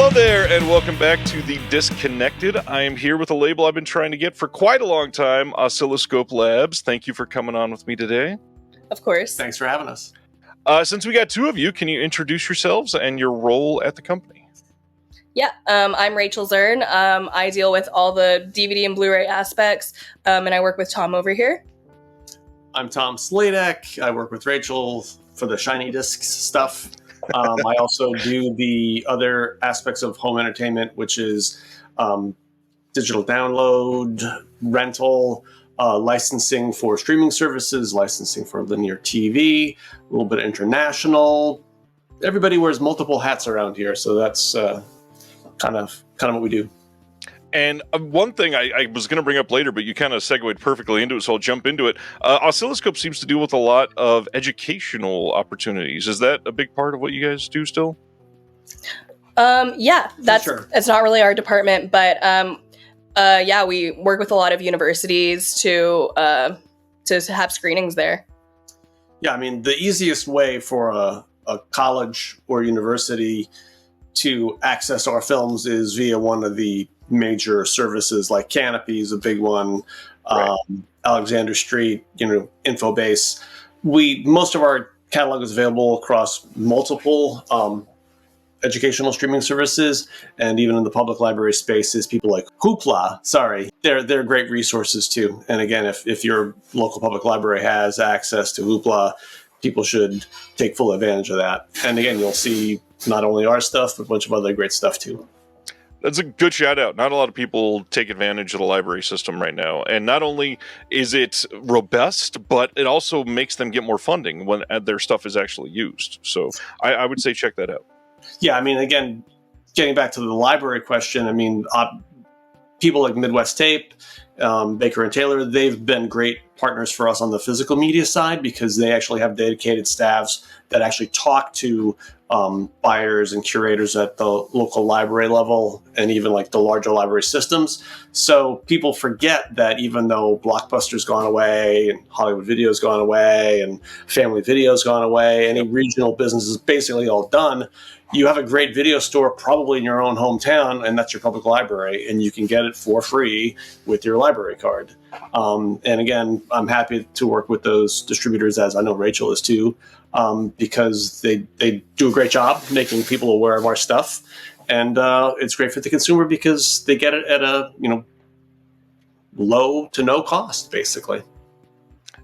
Hello there, and welcome back to The Disconnected. I am here with a label I've been trying to get for quite a long time, Oscilloscope Labs. Thank you for coming on with me today. Of course. Thanks for having us. Since we got two of you, can you introduce yourselves and your role at the company? Yeah, I'm Rachel Zern. I deal with all the DVD and Blu-ray aspects, and I work with Tom over here. I'm Tom Sladek. I work with Rachel for the shiny discs stuff. I also do the other aspects of home entertainment, which is digital download, rental, licensing for streaming services, licensing for linear TV, a little bit of international. Everybody wears multiple hats around here, so that's kind of what we do. And one thing I was going to bring up later, but you kind of segued perfectly into it, so I'll jump into it. Oscilloscope seems to deal with a lot of educational opportunities. Is that a big part of what you guys do still? Yeah, that's sure. It's not really our department, but yeah, we work with a lot of universities to have screenings there. Yeah, I mean, the easiest way for a college or university to access our films is via one of the major services, like Canopy is a big one, right. Alexander Street, Infobase. Most of our catalog is available across multiple educational streaming services, and even in the public library spaces, people like Hoopla. They're great resources too. And again, if your local public library has access to Hoopla, people should take full advantage of that. And again, you'll see not only our stuff, but a bunch of other great stuff too. That's a good shout out. Not a lot of people take advantage of the library system right now. And not only is it robust, but it also makes them get more funding when their stuff is actually used. So I would say check that out. Yeah, I mean, again, getting back to the library question, I mean, people like Midwest Tape, Baker and Taylor, they've been great partners for us on the physical media side because they actually have dedicated staffs that actually talk to buyers and curators at the local library level and even like the larger library systems. So people forget that even though Blockbuster's gone away and Hollywood Video's gone away and Family Video's gone away, any regional business is basically all done. You have a great video store probably in your own hometown, and that's your public library, and you can get it for free with your library card. And again, I'm happy to work with those distributors, as I know Rachel is too, because they do a great job making people aware of our stuff. And it's great for the consumer because they get it at a low to no cost, basically.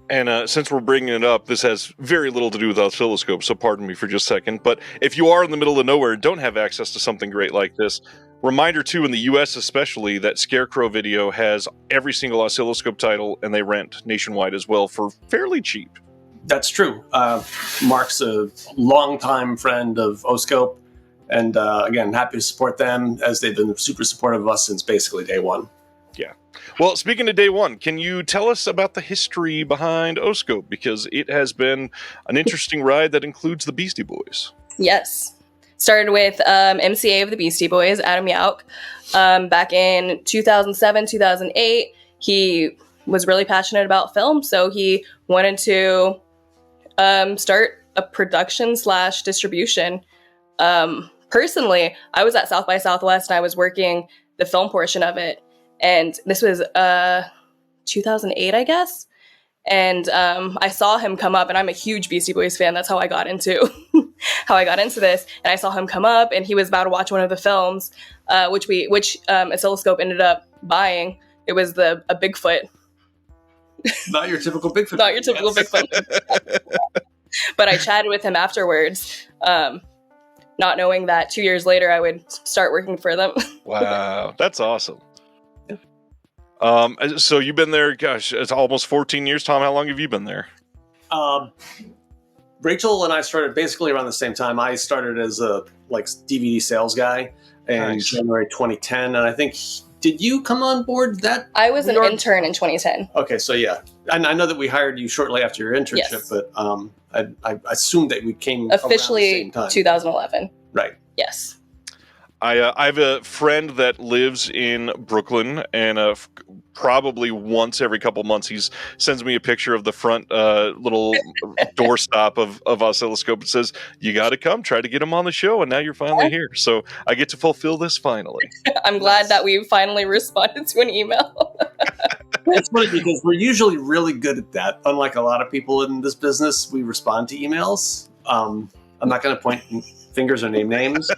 And since we're bringing it up, this has very little to do with Oscilloscope, so pardon me for just a second. But if you are in the middle of nowhere and don't have access to something great like this, reminder too, in the U.S. especially, that Scarecrow Video has every single Oscilloscope title, and they rent nationwide as well for fairly cheap. That's true. Mark's a longtime friend of Oscope, and again, happy to support them as they've been super supportive of us since basically day one. Yeah. Well, speaking of day one, can you tell us about the history behind Oscope? Because it has been an interesting ride that includes the Beastie Boys. Yes. Started with MCA of the Beastie Boys, Adam Yauch. Back in 2007, 2008, he was really passionate about film, so he wanted to start a production / distribution. Personally, I was at South by Southwest and I was working the film portion of it. And this was 2008, I guess. And I saw him come up, and I'm a huge Beastie Boys fan. That's how I got into this. And I saw him come up, and he was about to watch one of the films, which Oscilloscope ended up buying. It was a Bigfoot. Not your typical Bigfoot. Not your typical Bigfoot. But I chatted with him afterwards, not knowing that 2 years later I would start working for them. Wow, that's awesome. So you've been there, gosh, it's almost 14 years. Tom, how long have you been there? Rachel and I started basically around the same time. I started as a DVD sales guy in January 2010, and I think did you come on board that? I was an intern in 2010. Okay, so yeah, and I know that we hired you shortly after your internship, yes. But I assumed that we came officially around the same time. 2011. Right. Yes. I have a friend that lives in Brooklyn, and probably once every couple months he sends me a picture of the front little doorstop of Oscilloscope and says, "You got to come, try to get him on the show," and now you're finally here. So I get to fulfill this finally. I'm glad that we finally responded to an email. It's funny because we're usually really good at that. Unlike a lot of people in this business, we respond to emails. I'm not going to point fingers or name names.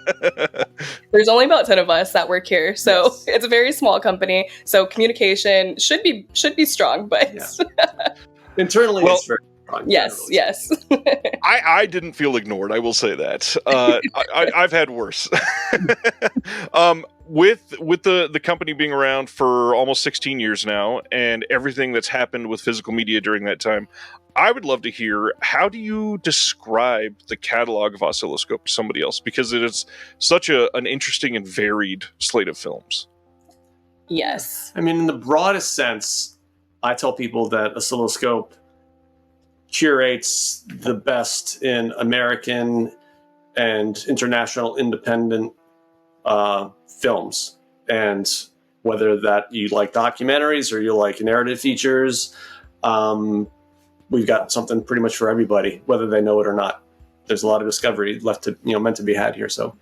There's only about 10 of us that work here, so Yes. it's a very small company. So communication should be strong, but Internally, Well, it's very strong. yes. I didn't feel ignored. I will say that. I've had worse. With the company being around for almost 16 years now, and everything that's happened with physical media during that time, I would love to hear, how do you describe the catalog of Oscilloscope to somebody else? Because it is such an interesting and varied slate of films. Yes. I mean, in the broadest sense, I tell people that Oscilloscope curates the best in American and international independent films. And whether that you like documentaries or you like narrative features, we've got something pretty much for everybody, whether they know it or not. There's a lot of discovery meant to be had here. So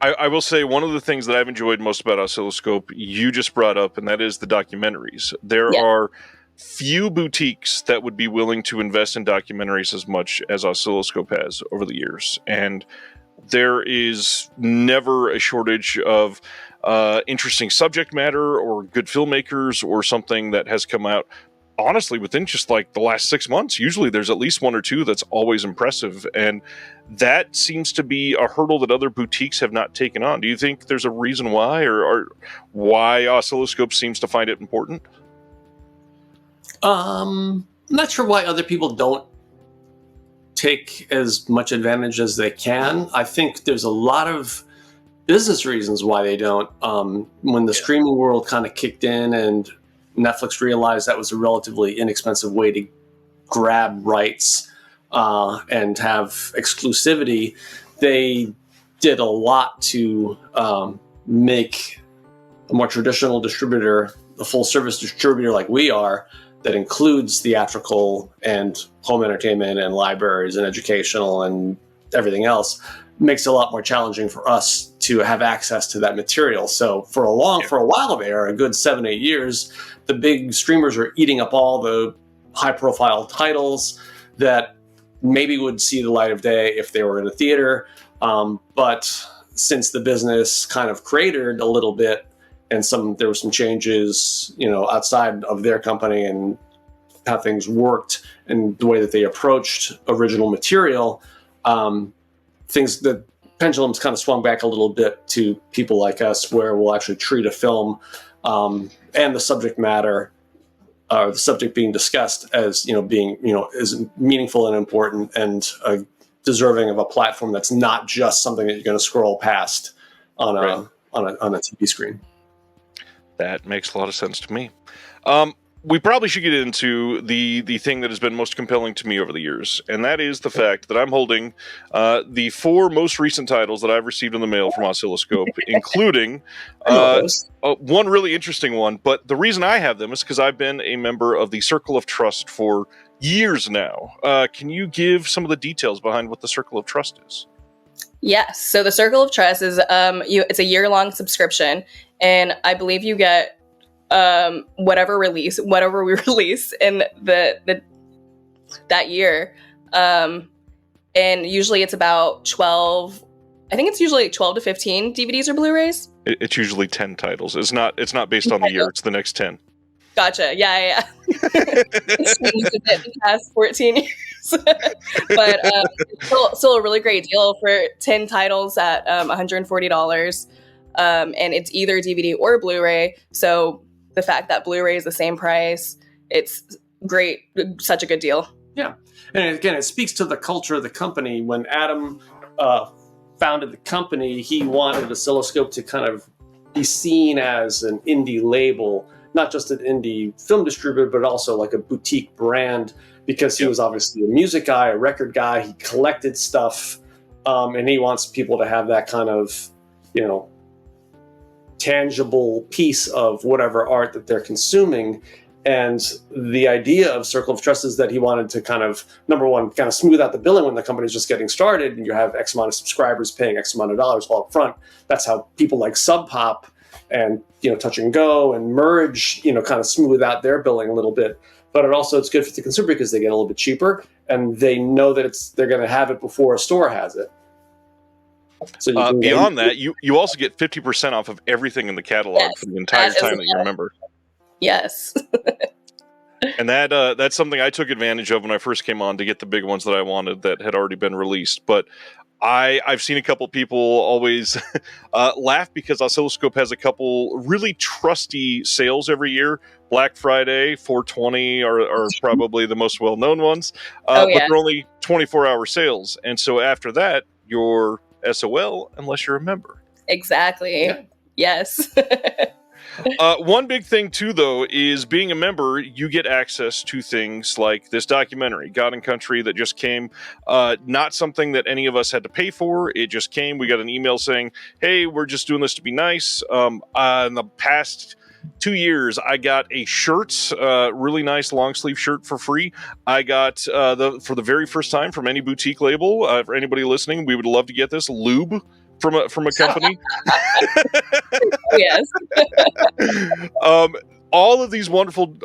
I will say one of the things that I've enjoyed most about Oscilloscope, you just brought up, and that is the documentaries. There are few boutiques that would be willing to invest in documentaries as much as Oscilloscope has over the years. And there is never a shortage of interesting subject matter or good filmmakers or something that has come out, honestly, within just like the last 6 months. Usually there's at least one or two that's always impressive. And that seems to be a hurdle that other boutiques have not taken on. Do you think there's a reason why, or why Oscilloscope seems to find it important? I'm not sure why other people don't take as much advantage as they can. I think there's a lot of business reasons why they don't. When the streaming world kind of kicked in and Netflix realized that was a relatively inexpensive way to grab rights and have exclusivity, they did a lot to make a more traditional distributor, a full service distributor like we are, that includes theatrical and home entertainment and libraries and educational and everything else, makes it a lot more challenging for us to have access to that material. So for a while there, a good 7-8 years, the big streamers were eating up all the high profile titles that maybe would see the light of day if they were in a theater. But since the business kind of cratered a little bit, and there were some changes, outside of their company and how things worked and the way that they approached original material, the pendulums kind of swung back a little bit to people like us, where we'll actually treat a film and the subject matter, the subject being discussed, as being is meaningful and important and deserving of a platform that's not just something that you're going to scroll past on a TV screen. That makes a lot of sense to me. We probably should get into the thing that has been most compelling to me over the years, and that is the fact that I'm holding the 4 most recent titles that I've received in the mail from Oscilloscope, including one really interesting one. But the reason I have them is because I've been a member of the Circle of Trust for years now. Can you give some of the details behind what the Circle of Trust is? Yes. So the Circle of Trust is it's a year-long subscription, and I believe you get whatever we release in that year, and usually it's about 12. I think it's usually 12 to 15 DVDs or Blu-rays. It's usually 10 titles. It's not based on the year. It's the next 10. Gotcha. Yeah. It's changed a bit in the past 14 years. But it's still a really great deal for 10 titles at $140. And it's either DVD or Blu-ray. So the fact that Blu-ray is the same price, it's great. Such a good deal. Yeah. And again, it speaks to the culture of the company. When Adam founded the company, he wanted Oscilloscope to kind of be seen as an indie label, not just an indie film distributor, but also like a boutique brand, because he was obviously a music guy, a record guy. He collected stuff, and he wants people to have that kind of tangible piece of whatever art that they're consuming. And the idea of Circle of Trust is that he wanted to kind of, number one, kind of smooth out the billing when the company's just getting started and you have X amount of subscribers paying X amount of dollars all up front. That's how people like Sub Pop and, Touch and Go and Merge, kind of smooth out their billing a little bit. But it's good for the consumer because they get a little bit cheaper and they know that they're going to have it before a store has it. So beyond that, you also get 50% off of everything in the catalog for the entire time that you're a member. Yes. And that's something I took advantage of when I first came on to get the big ones that I wanted that had already been released. But I've seen a couple people always laugh because Oscilloscope has a couple really trusty sales every year. Black Friday, 420 are probably the most well-known ones. But they're only 24-hour sales. And so after that, you're SOL unless you're a member. Exactly. Yeah. Yes. One big thing, too, though, is being a member, you get access to things like this documentary, God and Country, that just came. Not something that any of us had to pay for. It just came. We got an email saying, hey, we're just doing this to be nice. In the past 2 years, I got a shirt, really nice long sleeve shirt for free. I got, for the very first time from any boutique label, for anybody listening, we would love to get this, lube from a company. Yes. All of these wonderful,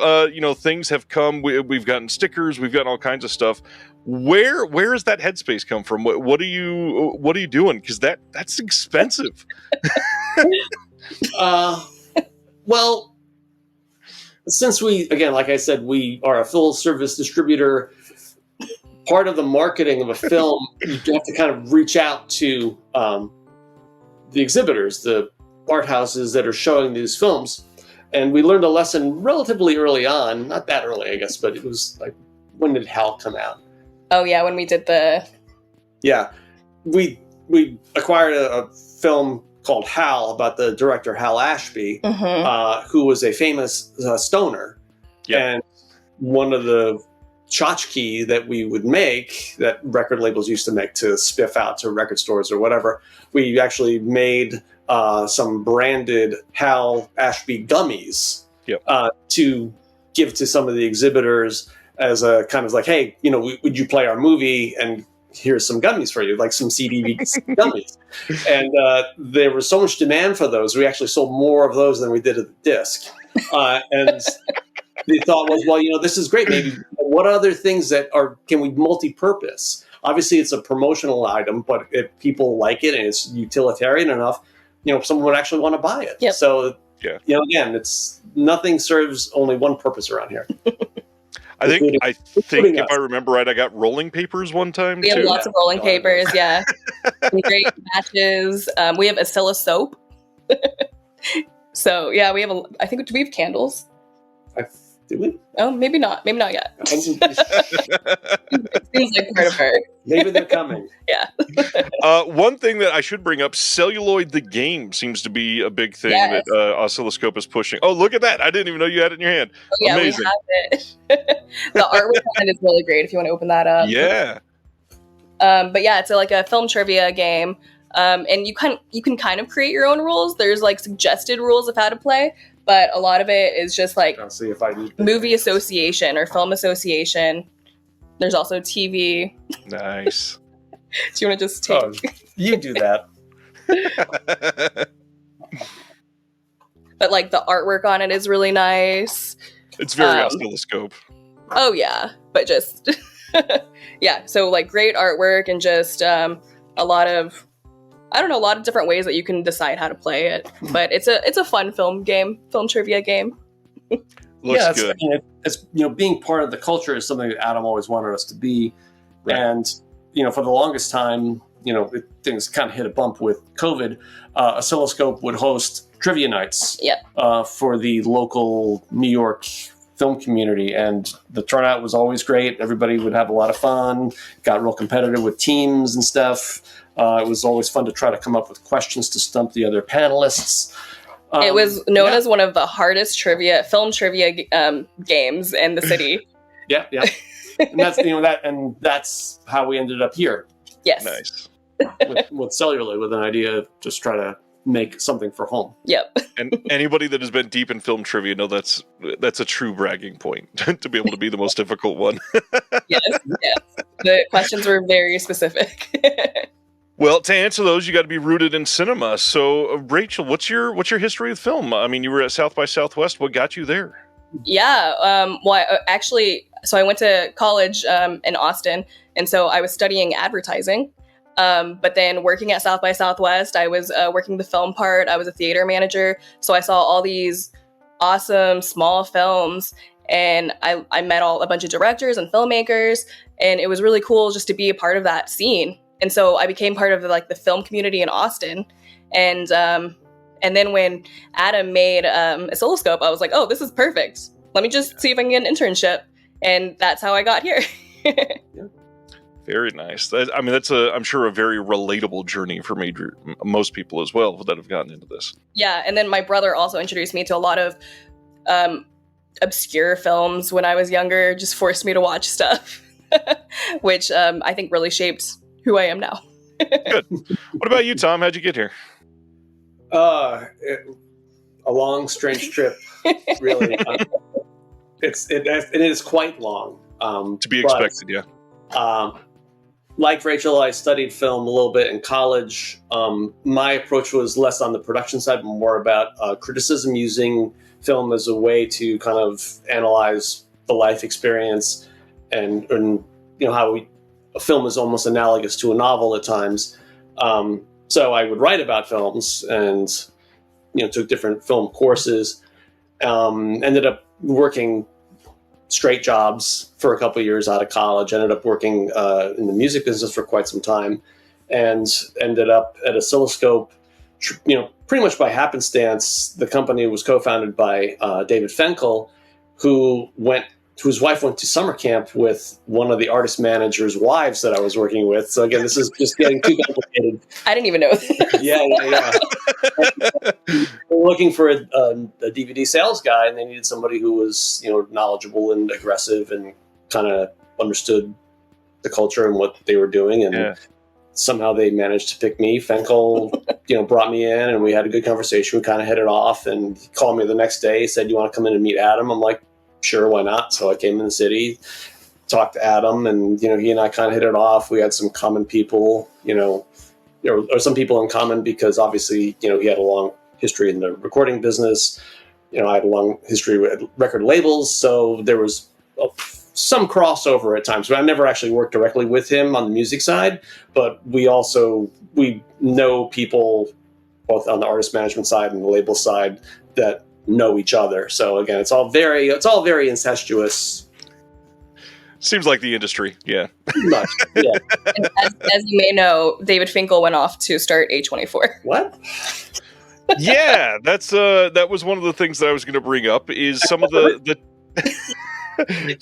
things have come. We've gotten stickers. We've gotten all kinds of stuff. Where does that headspace come from? What are you doing? Because that's expensive. Well, since like I said, we are a full service distributor. Part of the marketing of a film, you have to kind of reach out to the exhibitors, the art houses that are showing these films. And we learned a lesson relatively early on, not that early, I guess, but it was like, when did HAL come out? Oh, yeah, when we did the... Yeah, we acquired a film called HAL about the director Hal Ashby, who was a famous stoner. Yep. And one of the tchotchke that we would make, that record labels used to make to spiff out to record stores or whatever, we actually made some branded Hal Ashby gummies to give to some of the exhibitors as a kind of like, hey, would you play our movie? And here's some gummies for you, like some CD gummies. And there was so much demand for those. We actually sold more of those than we did of the disc. And the thought was, well, this is great. Maybe what other things can we multi-purpose? Obviously, it's a promotional item, but if people like it and it's utilitarian enough, someone would actually want to buy it. Yep. So, again, it's nothing serves only one purpose around here. I think if I remember right, I got rolling papers one time. We have lots of rolling papers, yeah. Some great matches. We have Oscilloscope. So yeah, we have I think, do we have candles? Do we? Oh, maybe not. Maybe not yet. Seems like part of her. Maybe they're coming. Yeah. One thing that I should bring up, Celluloid the game seems to be a big thing that Oscilloscope is pushing. Oh, look at that. I didn't even know you had it in your hand. Oh, yeah, amazing. We have it. The artwork on it is really great if you want to open that up. Yeah. But yeah, it's like a film trivia game. And you can kind of create your own rules. There's like suggested rules of how to play, but a lot of it is just like movie association or film association. There's also TV. Nice. Do you want to just take... Oh, you do that. But like the artwork on it is really nice. It's very Oscilloscope. Oh yeah, but just... yeah, so like great artwork and just a lot of different ways that you can decide how to play it. But it's a fun film trivia game. Looks good. It's being part of the culture is something that Adam always wanted us to be. Right. And for the longest time, things kind of hit a bump with COVID. Oscilloscope would host trivia nights for the local New York film community, and the turnout was always great. Everybody would have a lot of fun, got real competitive with teams and stuff. It was always fun to try to come up with questions to stump the other panelists. It was known as one of the hardest film trivia games in the city. Yeah. And that's that's how we ended up here. Yes. Nice. with Celluloid, with an idea of just try to make something for home. Yep. And anybody that has been deep in film trivia know that's a true bragging point to be able to be the most difficult one. Yes. The questions were very specific. Well, to answer those, you got to be rooted in cinema. So, Rachel, what's your history with film? I mean, you were at South by Southwest. What got you there? Yeah. So I went to college in Austin, and so I was studying advertising. But then working at South by Southwest, I was working the film part. I was a theater manager. So I saw all these awesome small films, and I met a bunch of directors and filmmakers, and it was really cool just to be a part of that scene. And so I became part of the film community in Austin. And then when Adam made Oscilloscope, I was like, oh, this is perfect. Let me just see if I can get an internship. And that's how I got here. Very nice. That's I'm sure a very relatable journey for most people as well that have gotten into this. Yeah, and then my brother also introduced me to a lot of obscure films when I was younger, just forced me to watch stuff, which I think really shaped who I am now. Good. What about you, Tom? How'd you get here? A long, strange trip, really. It is quite long. To be expected, yeah. Like Rachel, I studied film a little bit in college. My approach was less on the production side, but more about criticism, using film as a way to kind of analyze the life experience and how a film is almost analogous to a novel at times. So I would write about films and took different film courses. Ended up working straight jobs for a couple of years out of college. Ended up working in the music business for quite some time, and ended up at Oscilloscope. Pretty much by happenstance. The company was co-founded by David Fenkel, whose wife went to summer camp with one of the artist manager's wives that I was working with. So again, this is just getting too complicated. I didn't even know that. Yeah. They were looking for a DVD sales guy, and they needed somebody who was, knowledgeable and aggressive and kind of understood the culture and what they were doing. And somehow they managed to pick me. Fenkel, brought me in, and we had a good conversation. We kind of hit it off, and he called me the next day, said, "You want to come in and meet Adam?" I'm like, sure, why not? So I came in the city, talked to Adam, and he and I kind of hit it off. We had some common people, there were some people in common because obviously, he had a long history in the recording business. I had a long history with record labels, so there was some crossover at times. But I never actually worked directly with him on the music side, but we know people both on the artist management side and the label side that know each other. So again, it's all very incestuous. Seems like the industry, yeah. Much, yeah. And as you may know, David Finkel went off to start A24. What? Yeah, that was one of the things that I was going to bring up. Is some of the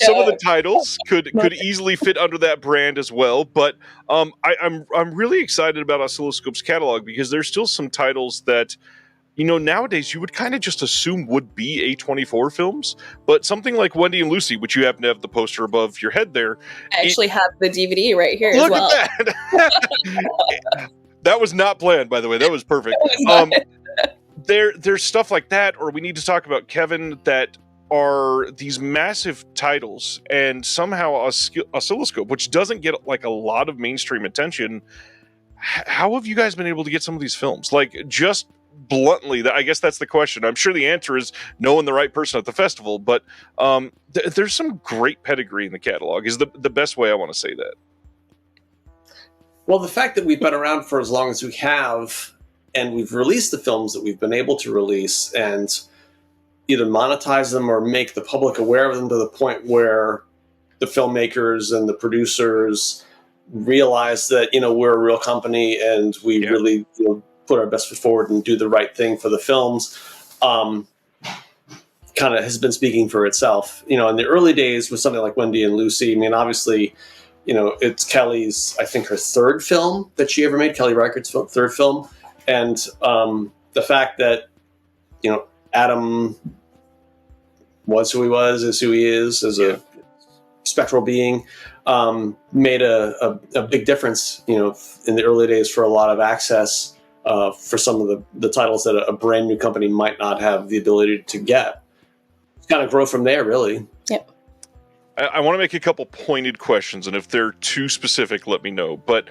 some of the titles could easily fit under that brand as well. But I'm really excited about Oscilloscope's catalog because there's still some titles that, nowadays you would kind of just assume would be A24 films, but something like Wendy and Lucy, which you happen to have the poster above your head there. I actually have the DVD right here as well. Look at that! That was not planned, by the way. That was perfect. There's stuff like that, or we need to talk about Kevin, that are these massive titles, and somehow Oscilloscope, which doesn't get a lot of mainstream attention. How have you guys been able to get some of these films? Just bluntly, I guess that's the question. I'm sure the answer is knowing the right person at the festival, but there's some great pedigree in the catalog is the best way I want to say that. Well, the fact that we've been around for as long as we have, and we've released the films that we've been able to release and either monetize them or make the public aware of them to the point where the filmmakers and the producers realize that, we're a real company and we really put our best foot forward and do the right thing for the films, kind of has been speaking for itself. In the early days with something like Wendy and Lucy, obviously, it's Kelly's, I think, her third film that she ever made, Kelly Reichardt's third film. And the fact that, Adam was who he was, is who he is, as a spectral being, made a big difference, in the early days for a lot of access for some of the titles that a brand new company might not have the ability to get. Kind of grow from there, really. Yep. I want to make a couple pointed questions, and if they're too specific, let me know. But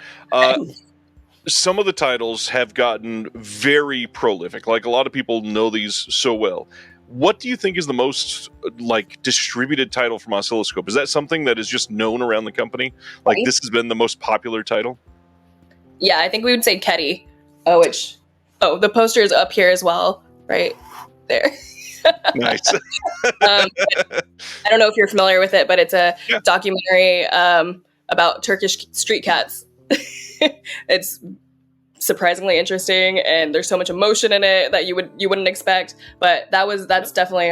some of the titles have gotten very prolific. Like, a lot of people know these so well. What do you think is the most distributed title from Oscilloscope? Is that something that is just known around the company? Like, this has been the most popular title? Yeah, I think we would say Ketty. The poster is up here as well, right there. Nice. I don't know if you're familiar with it, but it's a documentary about Turkish street cats. It's surprisingly interesting, and there's so much emotion in it that you wouldn't expect. But that's definitely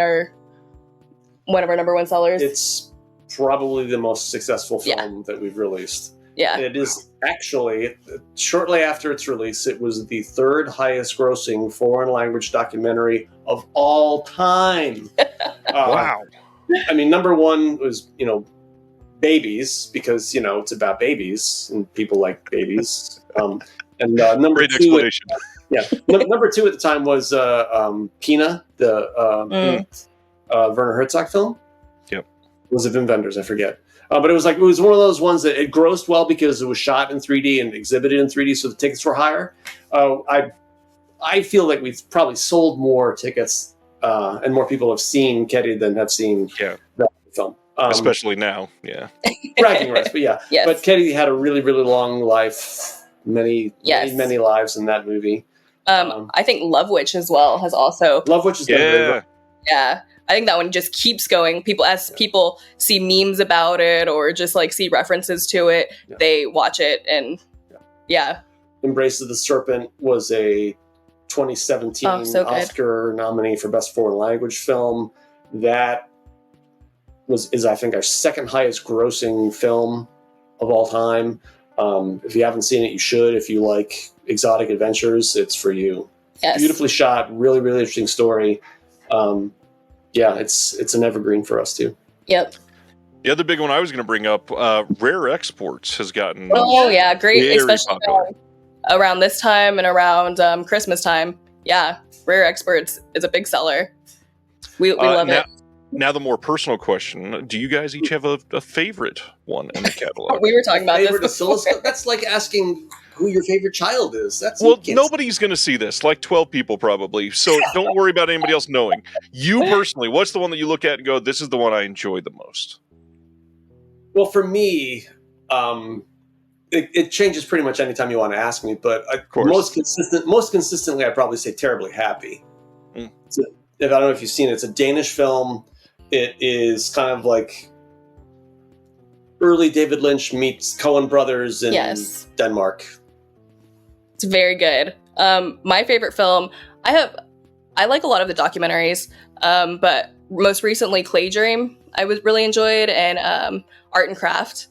one of our number one sellers. It's probably the most successful film that we've released. Yeah. It is actually, shortly after its release, it was the third highest grossing foreign language documentary of all time. Wow. I mean, number one was, babies, because, it's about babies and people like babies. And number Great two, explanation. number two at the time was Pina, the Werner Herzog film. Yep. Was it Wim Wenders? I forget. But it was one of those ones that it grossed well because it was shot in 3D and exhibited in 3D, so the tickets were higher. I feel like we've probably sold more tickets and more people have seen Ketty than have seen that film. Especially now, bragging rights, but Yes. But Ketty had a really, really long life, many lives in that movie. I think Love Witch as well has also. Love Witch is good. Yeah. I think that one just keeps going. As people see memes about it or just see references to it, they watch it and Embrace of the Serpent was a 2017 Oscar nominee for Best Foreign Language Film. That is I think our second highest grossing film of all time. If you haven't seen it, you should. If you like exotic adventures, it's for you. Yes. Beautifully shot, really, really interesting story. It's an evergreen for us too. Yep. The other big one I was going to bring up, Rare Exports has gotten great, especially popular. Around this time and around Christmas time. Yeah, Rare Exports is a big seller. We love it. Now the more personal question, do you guys each have a favorite one in the catalog? We were talking about favorite this oscilloscope. That's like asking who your favorite child is. Nobody's going to see this, like 12 people probably, so don't worry about anybody else knowing. You personally, what's the one that you look at and go, this is the one I enjoy the most? Well, for me, it changes pretty much anytime you want to ask me, but most consistently, I'd probably say Terribly Happy. I don't know if you've seen it. It's a Danish film. It is kind of like early David Lynch meets Coen Brothers in Denmark. It's very good. My favorite film, I like a lot of the documentaries, but most recently Clay Dream I was really enjoyed, and Art and Craft.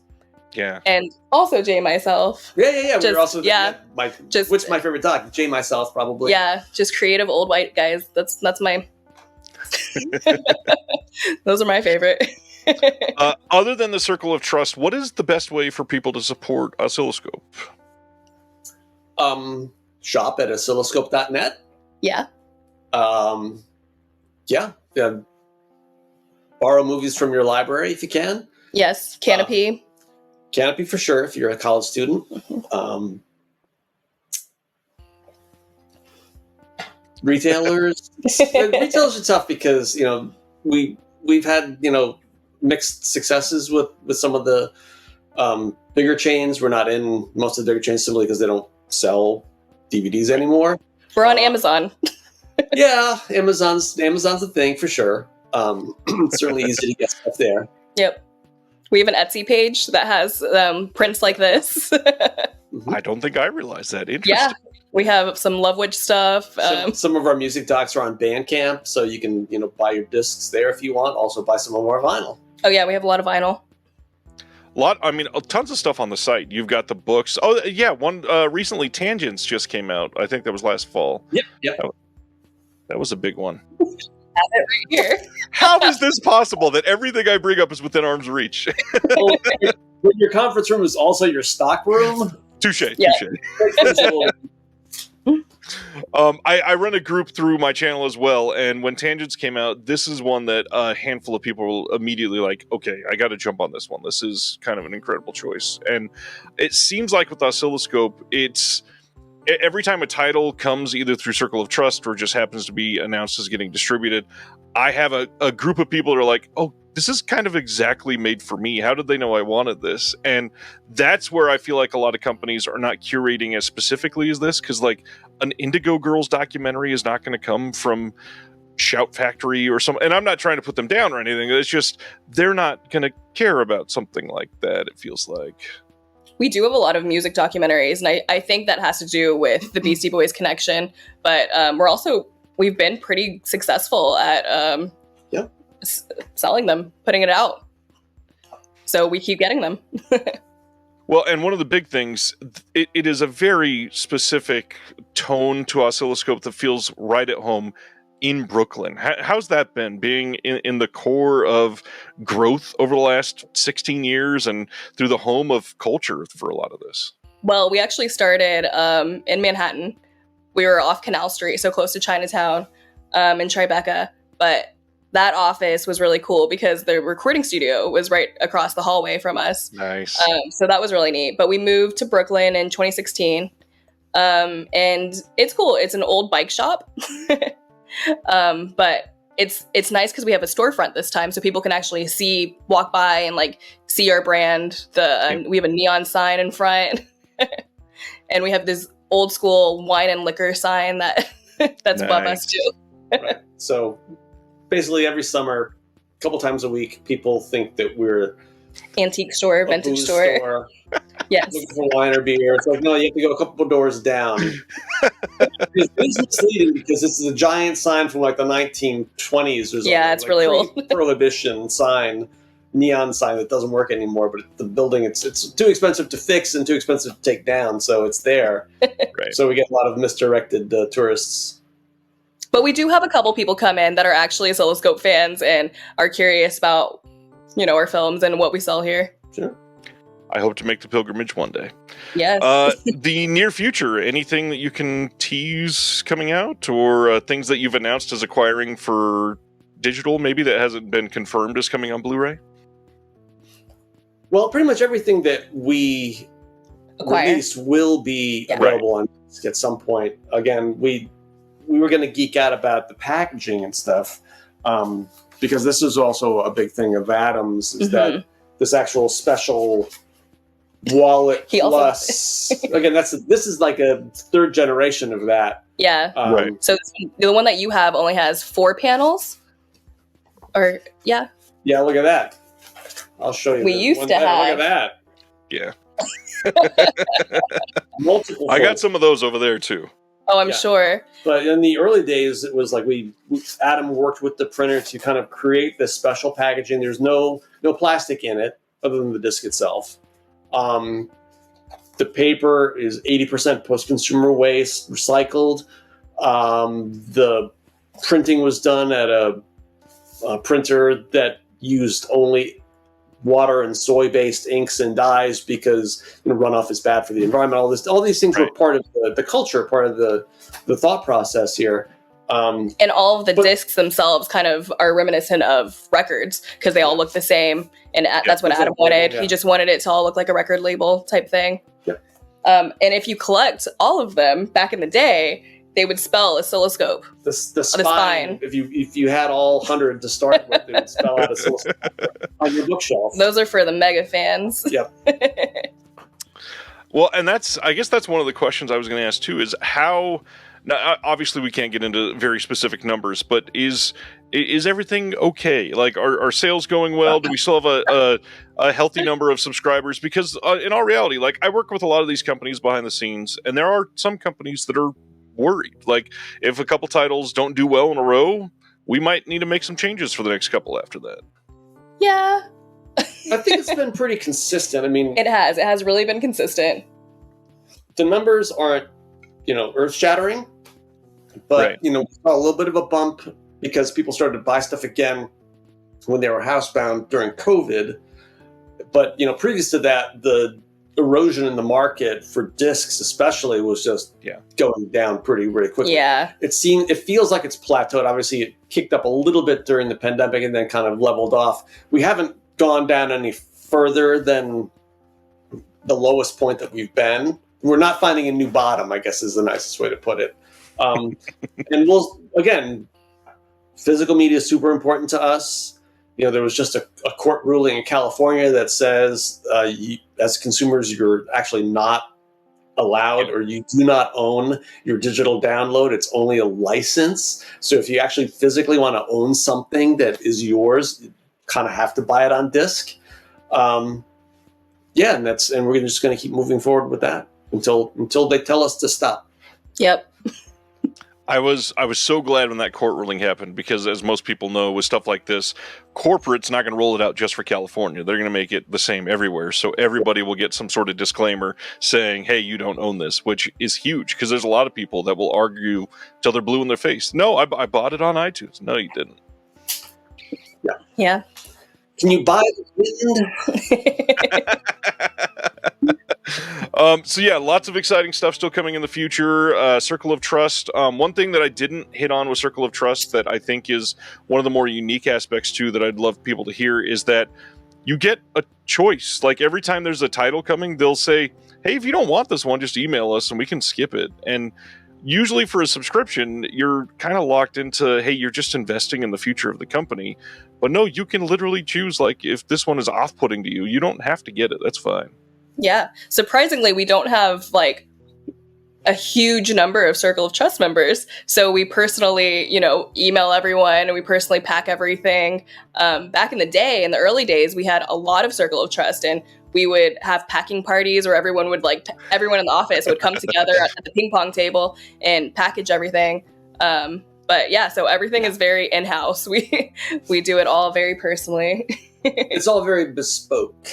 Yeah. And also Jay Myself. Yeah. We're also what's my favorite doc? Jay Myself, probably. Yeah, just creative old white guys. That's my those are my favorite. Other than the Circle of Trust, what is the best way for people to support Oscilloscope? Shop at oscilloscope.net. Yeah. Borrow movies from your library if you can. Yes, Canopy. Canopy for sure if you're a college student. Retailers are tough because we've had mixed successes with some of the bigger chains. We're not in most of the bigger chains simply because they don't sell DVDs anymore. We're on Amazon. Yeah, Amazon's a thing for sure. It's certainly easy to get stuff there. Yep. We have an Etsy page that has prints like this. I don't think I realized that. Interesting. Yeah. We have some Love Witch stuff. Some of our music docs are on Bandcamp, so you can buy your discs there if you want. Also buy some of our vinyl. Oh yeah, we have a lot of vinyl. Tons of stuff on the site. You've got the books. Oh yeah, one recently Tangents just came out. I think that was last fall. Yep. That was a big one. Have it right here. How is this possible that everything I bring up is within arm's reach? Your conference room is also your stock room. Touche. Yeah. I run a group through my channel as well, and when Tangents came out, this is one that a handful of people were immediately like, okay, I got to jump on this one. This is kind of an incredible choice. And it seems like with Oscilloscope, it's every time a title comes either through Circle of Trust or just happens to be announced as getting distributed, I have a group of people that are like, oh, this is kind of exactly made for me. How did they know I wanted this? And that's where I feel like a lot of companies are not curating as specifically as this, because like an Indigo Girls documentary is not going to come from Shout Factory or something. And I'm not trying to put them down or anything. It's just they're not going to care about something like that, it feels like. We do have a lot of music documentaries, and I think that has to do with the Beastie Boys connection. But we've been pretty successful at selling them, putting it out. So we keep getting them. Well, and one of the big things, it is a very specific tone to Oscilloscope that feels right at home in Brooklyn. How's that been, being in the core of growth over the last 16 years and through the home of culture for a lot of this? Well, we actually started in Manhattan. We were off Canal Street, so close to Chinatown in Tribeca. But that office was really cool because the recording studio was right across the hallway from us. Nice. So that was really neat. But we moved to Brooklyn in 2016. And it's cool. It's an old bike shop. But it's nice because we have a storefront this time, so people can actually walk by and like see our brand. We have a neon sign in front, and we have this old school wine and liquor sign that's nice. above us too. Right. So basically, every summer, a couple times a week, people think that we're antique store, vintage store. Yes. Looking for wine or beer. It's like, no, you have to go a couple doors down. It's misleading because this is a giant sign from like the 1920s or something. Yeah, it's like really old. Prohibition sign, neon sign that doesn't work anymore. But the building, it's too expensive to fix and too expensive to take down, so it's there. Right. So we get a lot of misdirected tourists. But we do have a couple people come in that are actually Oscilloscope fans and are curious about, our films and what we sell here. Sure. I hope to make the pilgrimage one day. Yes. The near future, anything that you can tease coming out, or things that you've announced as acquiring for digital, maybe that hasn't been confirmed as coming on Blu-ray? Well, pretty much everything that we release will be available on disc at some point. Again, we were going to geek out about the packaging and stuff, because this is also a big thing of Adam's, is that this actual special wallet plus again, this is like a third generation of that. Yeah. Right. So the one that you have only has 4 panels, or yeah, look at that. I'll show you. We used to have. Look at that. Yeah. Multiple. I got some of those over there too. Oh, I'm sure. But in the early days, it was like Adam worked with the printer to kind of create this special packaging. There's no plastic in it other than the disc itself. The paper is 80% post-consumer waste, recycled. The printing was done at a printer that used only water and soy-based inks and dyes because runoff is bad for the environment. All these things were part of the culture, part of the thought process here. And all of the discs themselves kind of are reminiscent of records because they all look the same. And that's what Adam wanted. He just wanted it to all look like a record label type thing. Yeah. And if you collect all of them back in the day, they would spell oscilloscope. The spine. If you had all 100 to start with, they would spell out oscilloscope on your bookshelf. Those are for the mega fans. Yep. Well, and I guess that's one of the questions I was going to ask too, is how. Now, obviously, we can't get into very specific numbers, but is everything okay? Like, are sales going well? Do we still have a healthy number of subscribers? Because in all reality, like, I work with a lot of these companies behind the scenes, and there are some companies that are worried. Like, if a couple titles don't do well in a row, we might need to make some changes for the next couple after that. Yeah. I think it's been pretty consistent. I mean, it has really been consistent. The numbers aren't, earth-shattering, but, we saw a little bit of a bump because people started to buy stuff again when they were housebound during COVID. But, previous to that, the erosion in the market for discs, especially, was just going down pretty quickly. Yeah, it feels like it's plateaued. Obviously, it kicked up a little bit during the pandemic and then kind of leveled off. We haven't gone down any further than the lowest point that we've been. We're not finding a new bottom, I guess is the nicest way to put it. And physical media is super important to us. There was just a court ruling in California that says, as consumers, you're actually not allowed, or you do not own your digital download. It's only a license. So if you actually physically want to own something that is yours, you kind of have to buy it on disc. And we're just going to keep moving forward with that until they tell us to stop. Yep. I was so glad when that court ruling happened, because as most people know, with stuff like this, corporate's not going to roll it out just for California. They're going to make it the same everywhere. So everybody will get some sort of disclaimer saying, hey, you don't own this, which is huge, because there's a lot of people that will argue till they're blue in their face. No, I bought it on iTunes. No, you didn't. Yeah. Can you buy it? Lots of exciting stuff still coming in the future. Circle of Trust. One thing that I didn't hit on with Circle of Trust that I think is one of the more unique aspects too that I'd love people to hear is that you get a choice. Like every time there's a title coming, they'll say, hey, if you don't want this one, just email us and we can skip it. And usually for a subscription, you're kind of locked into, hey, you're just investing in the future of the company. But no, you can literally choose, like, if this one is off-putting to you, you don't have to get it. That's fine. Yeah. Surprisingly, we don't have like a huge number of Circle of Trust members. So we personally, email everyone and we personally pack everything. Back in the day, in the early days, we had a lot of Circle of Trust, and we would have packing parties where everyone would everyone in the office would come together at the ping pong table and package everything. So everything is very in-house. We do it all very personally. It's all very bespoke.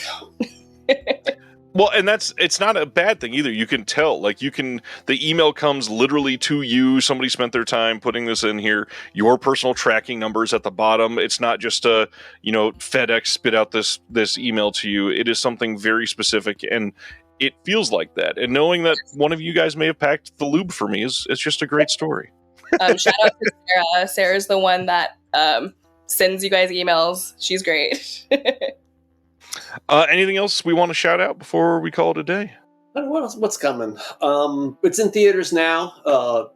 Well, and it's not a bad thing either. You can tell, the email comes literally to you. Somebody spent their time putting this in here. Your personal tracking number is at the bottom. It's not just FedEx spit out this email to you. It is something very specific, and it feels like that. And knowing that one of you guys may have packed the lube for me it's just a great story. Shout out to Sarah. Sarah's the one that sends you guys emails. She's great. Anything else we want to shout out before we call it a day? What's coming? It's in theaters now.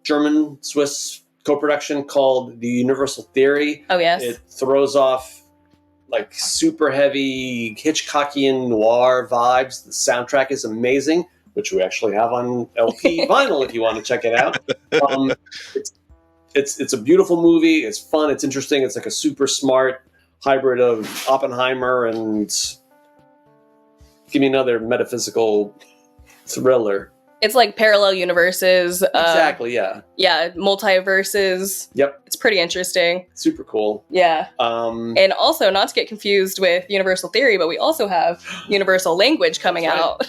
German-Swiss co-production called The Universal Theory. Oh, yes. It throws off super heavy Hitchcockian noir vibes. The soundtrack is amazing, which we actually have on LP vinyl if you want to check it out. It's a beautiful movie. It's fun. It's interesting. It's like a super smart hybrid of Oppenheimer and give me another metaphysical thriller. It's like parallel universes. Exactly, yeah. Yeah, multiverses. Yep. It's pretty interesting. Super cool. Yeah. And also, not to get confused with Universal Theory, but we also have Universal Language coming out.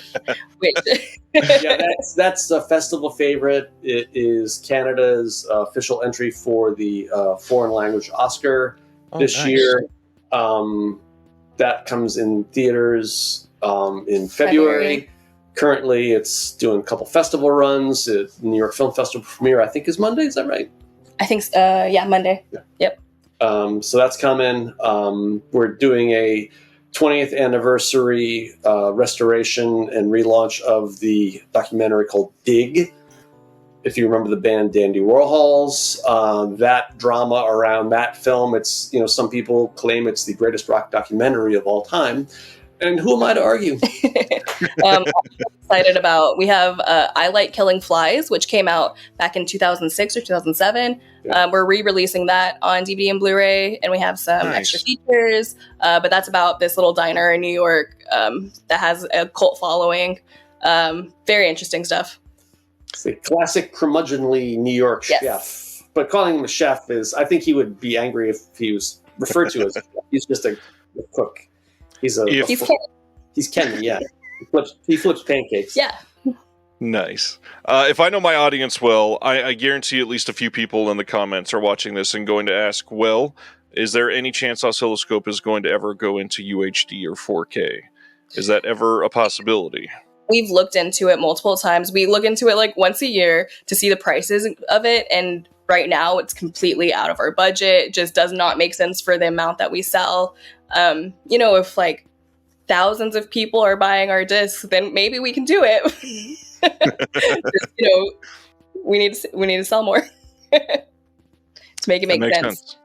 That's a festival favorite. It is Canada's official entry for the foreign language Oscar this year. That comes in theaters in February. Currently, it's doing a couple festival runs. The New York Film Festival premiere, I think, is Monday. Is that right? I think, Monday. Yeah. Yep. So that's coming. We're doing a 20th anniversary restoration and relaunch of the documentary called Dig. If you remember the band Dandy Warhols, that drama around that film, it's, some people claim it's the greatest rock documentary of all time. And who am I to argue? I'm excited about, we have I Like Killing Flies, which came out back in 2006 or 2007. Yeah. We're re-releasing that on DVD and Blu-ray, and we have some extra features. But that's about this little diner in New York that has a cult following. Very interesting stuff. It's a classic curmudgeonly New York chef. But calling him a chef is, I think he would be angry if he was referred to as a chef. He's just a cook. He's Kenny, yeah. He flips pancakes. Yeah. Nice. If I know my audience well, I guarantee at least a few people in the comments are watching this and going to ask, well, is there any chance Oscilloscope is going to ever go into UHD or 4K? Is that ever a possibility? We've looked into it multiple times. We look into it like once a year to see the prices of it, and right now it's completely out of our budget. It just does not make sense for the amount that we sell. If like thousands of people are buying our discs, then maybe we can do it. Just, we need to sell more to make it make sense.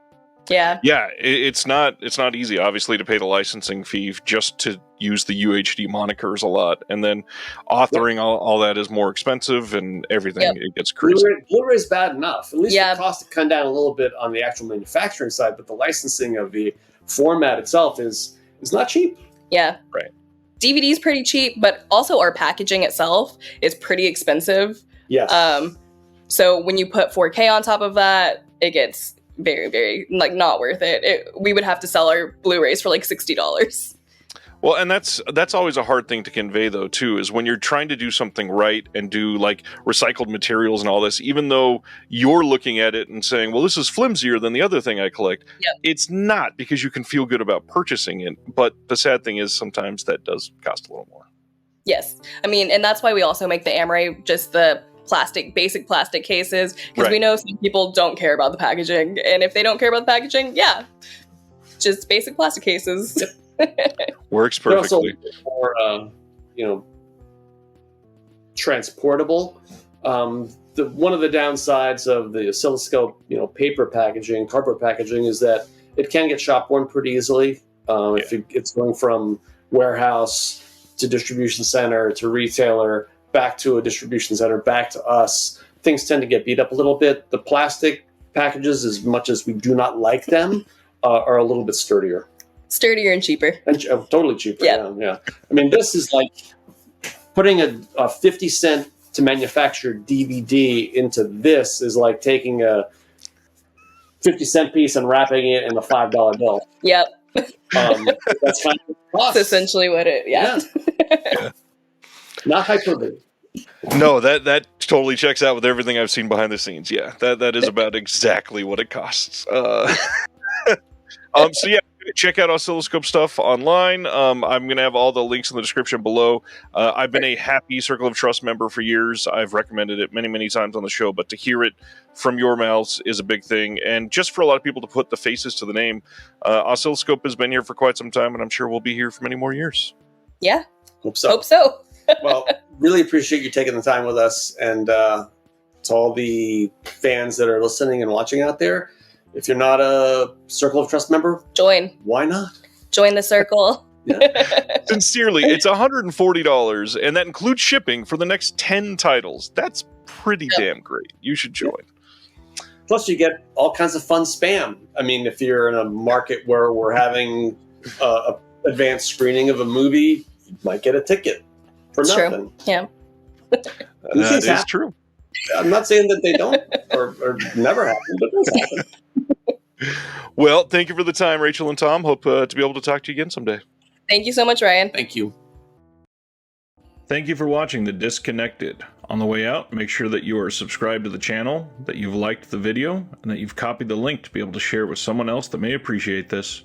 Yeah. Yeah, it's not easy, obviously, to pay the licensing fee just to use the UHD monikers a lot, and then authoring all that is more expensive, and everything it gets crazy. Blu-ray's bad enough. At least the cost to come down a little bit on the actual manufacturing side, but the licensing of the format itself is not cheap. Yeah. Right. DVD is pretty cheap, but also our packaging itself is pretty expensive. Yes. So when you put 4K on top of that, it gets very, very not worth it. We would have to sell our Blu-rays for like $60. Well, and that's always a hard thing to convey, though, too, is when you're trying to do something right and do like recycled materials and all this, even though you're looking at it and saying, well, this is flimsier than the other thing I collect. Yep. It's not, because you can feel good about purchasing it. But the sad thing is sometimes that does cost a little more. Yes. I mean, and that's why we also make the Amaray, just the basic plastic cases, because we know some people don't care about the packaging. And if they don't care about the packaging, just basic plastic cases. Works perfectly. Also more, transportable. One of the downsides of the oscilloscope, paper packaging, cardboard packaging, is that it can get shop-worn pretty easily. If it's going from warehouse to distribution center to retailer, back to a distribution center, back to us, things tend to get beat up a little bit. The plastic packages, as much as we do not like them, are a little bit sturdier. Sturdier and cheaper. And totally cheaper. Yeah. I mean, this is like putting a 50 cent to manufacture DVD into this is like taking a 50 cent piece and wrapping it in a $5 bill. Yep. That's kind of cost. That's essentially what it. Yeah. Not hyperbole. No, that totally checks out with everything I've seen behind the scenes. Yeah, that is about exactly what it costs. Check out Oscilloscope stuff online. I'm going to have all the links in the description below. I've been a happy Circle of Trust member for years. I've recommended it many, many times on the show, but to hear it from your mouths is a big thing. And just for a lot of people to put the faces to the name, Oscilloscope has been here for quite some time, and I'm sure we'll be here for many more years. Yeah. Hope so. Well, really appreciate you taking the time with us, and to all the fans that are listening and watching out there, if you're not a Circle of Trust member, join. Why not? Join the circle. Sincerely, it's $140, and that includes shipping for the next 10 titles. That's pretty damn great. You should join. Plus, you get all kinds of fun spam. I mean, if you're in a market where we're having a advanced screening of a movie, you might get a ticket for nothing. Yeah. That is true. I'm not saying that they don't or never happen, but it does happen. Well, thank you for the time, Rachel and Tom. Hope to be able to talk to you again someday. Thank you so much, Ryan. Thank you. Thank you for watching The Disconnected. On the way out, make sure that you are subscribed to the channel, that you've liked the video, and that you've copied the link to be able to share it with someone else that may appreciate this.